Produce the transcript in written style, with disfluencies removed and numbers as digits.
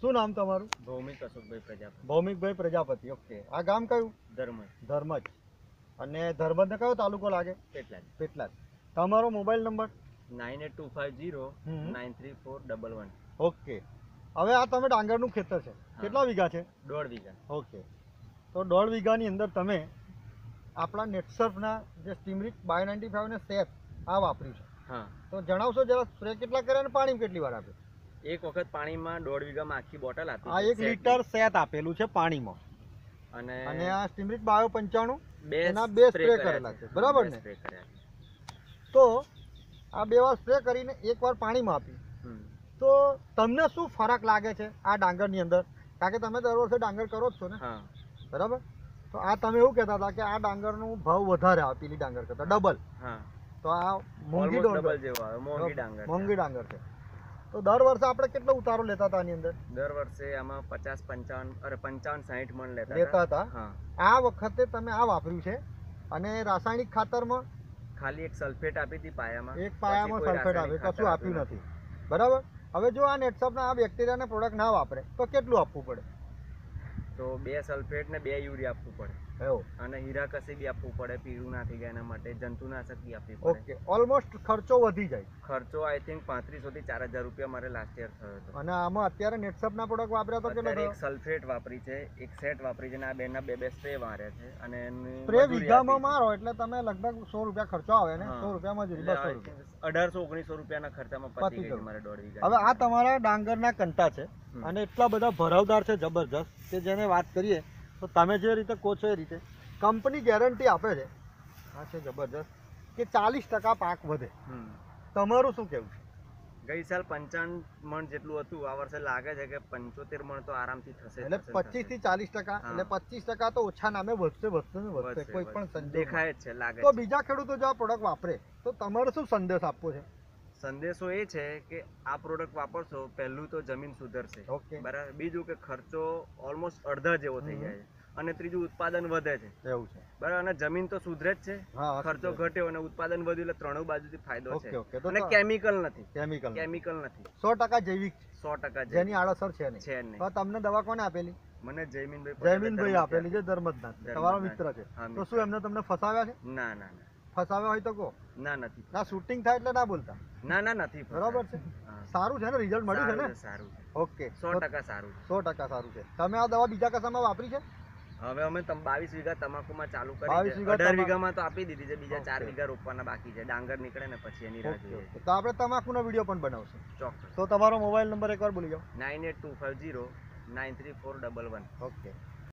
શું નામ તમારું? ભૌમિક અશોકભાઈ પ્રજાપતિ. ભૌમિકભાઈ પ્રજાપતિ. ઓકે. આ ગામ કયું? ધર્મજ. અને ધર્મજને કયો તાલુકો લાગે? પેટલાદ. તમારો મોબાઈલ નંબર? 9825093411. ઓકે. હવે આ તમે ડાંગરનું ખેતર છે, કેટલા વીઘા છે? 1.5 વીઘા. ઓકે. તો 1.5 વીઘાની અંદર તમે આપણા નેટસર્ફના જે સ્ટીમરીક બાયો 95 ને સેફ આ વાપર્યું છે. હા. તો જણાવશો જરા સ્પ્રે કેટલા કર્યા અને પાણી કેટલી વાર આપ્યું? એક વખત પાણીમાં 1.5 વીઘામાં આખી બોટલ આપી. આ 1 લીટર સેત આપેલું છે પાણીમાં. અને આ સ્ટીમરીક બાયો 95 એના 2 સ્પ્રે કરેલા છે, બરાબર ને? તો આ 2 વાર સ્પ્રે કરીને 1 વાર પાણીમાં આપ્યું. તો તમને શું ફરક લાગે છે આ ડાંગરની અંદર? કારણ કે તમે દર વર્ષે ડાંગર કરો જ છો ને, બરાબર? તો આ તમે એવું કહેતા હતા કે આ ડાંગરનો ભાવ વધારે આવે પેલી ડાંગર કરતાં ડબલ. તો આ મોંઘી ડાંગર છે. તો દર વર્ષે આપણે કેટલો ઉતારો લેતા હતા આની અંદર? દર વર્ષે આમાં 55-60 મણ લેતા હતા. આ વખતે તમે આ વાપર્યું છે અને રાસાયણિક ખાતરમાં ખાલી એક સલ્ફેટ આપી હતી પાયામાં. એક પાયામાં સલ્ફેટ આપી, કશું આપ્યું નથી, બરાબર? હવે જો આ નેટસર્ફના આ બેક્ટેરિયાને પ્રોડક્ટ ના વાપરે તો કેટલું આપવું પડે? તો 2 સલ્ફેટ ને 2 યુરિયા આપવું પડે. એવું. અને હીરાકસી બી આપવું પડે, પીળું ના થઈ જાય એના માટે જંતુનાશક બી આપવી પડે. ઓકે. ઓલમોસ્ટ ખર્ચો વધી જાય. ખર્ચો આઈ થિંક 3500 થી 4000 રૂપિયા મારે લાસ્ટ યર થયો હતો. અને આમાં અત્યારે નેટસર્ફના પ્રોડક્ટ વાપર્યા તો કેટલો થયો? એક સલ્ફેટ વાપરી છે, એક સેટ વાપરી છે, અને આ બેના બે સ્પ્રે માર્યા છે. અને સ્પ્રે વીઘામાં મારો એટલે તમે લગભગ 100 રૂપિયા ખર્ચો આવે ને, 100 રૂપિયા મજૂરી, 200 રૂપિયા, 1800-1900 રૂપિયાના ખર્ચામાં પતી ગઈ મારે 1.5 વીઘા. હવે આ તમારા ડાંગરના કંટા છે અને એટલા બધા ભરાવદાર છે, જબરજસ્ત, કે જેને વાત કરીએ તો તમે જે રીતે કહો છો એ રીતે કંપની ગેરંટી આપે છે, આ છે જબરજસ્ત, કે 40% પાક વધે. તમારું શું કહેવું છે? ગઈ સાલ 55 મણ જેટલું હતું, આ વર્ષે લાગે છે કે 75 મણ તો આરામથી થશે. એટલે 25 થી 40%, એટલે 25% તો ઓછા નામે વધશે, કોઈ પણ દેખાય જ છે, લાગે. તો બીજા ખેડૂતો જો આ પ્રોડક્ટ વાપરે તો તમારે શું સંદેશ આપવો છે? સંદેશો એ છે કે આ પ્રોડક્ટ વાપરશો, પહેલું તો જમીન સુધરશે, બરાબર? બીજું કે ખર્ચો ઓલમોસ્ટ અડધા જેવો થઈ જાય છે, અને ત્રીજું ઉત્પાદન વધે છે. એવું છે, બરાબર? અને જમીન તો સુધરે જ છે, ખર્ચો ઘટ્યો અને ઉત્પાદન વધ્યું, એટલે ત્રણેય બાજુથી ફાયદો છે. અને કેમિકલ નથી. 100% જૈવિક, 100% જેની આડઅસર છે નહીં. તો તમને દવા કોને આપેલી? મને જયમીનભાઈ આપેલી છે, ધર્મજના, તમારો મિત્ર છે. તો શું એમને તમને ફસાવ્યા છે? ના. ફસાવ્યા હોય તો કહો. ના, નથી. ના, શૂટિંગ થાય એટલે ના બોલતા. ના, નથી. બરાબર છે. સારું છે ને, રિઝલ્ટ મળ્યું છે ને? સારું છે. ઓકે, 100% સારું છે. 100% સારું છે. તમે આ દવા બીજા કશામાં વાપરી છે? હવે અમે 22 વીઘા તમાકુમાં ચાલુ કરી છે. 18 વીઘામાં તો આપી દીધી છે, બીજા 4 વીઘા રોપવાના બાકી છે. ડાંગર નીકળે ને પછી એની રાહ જોઈએ. તો આપણે તમાકુનો વિડીયો પણ બનાવશું. ચોક્કસ. તો તમારો મોબાઈલ નંબર એકવાર બોલી જાઓ. 9825093411. ઓકે.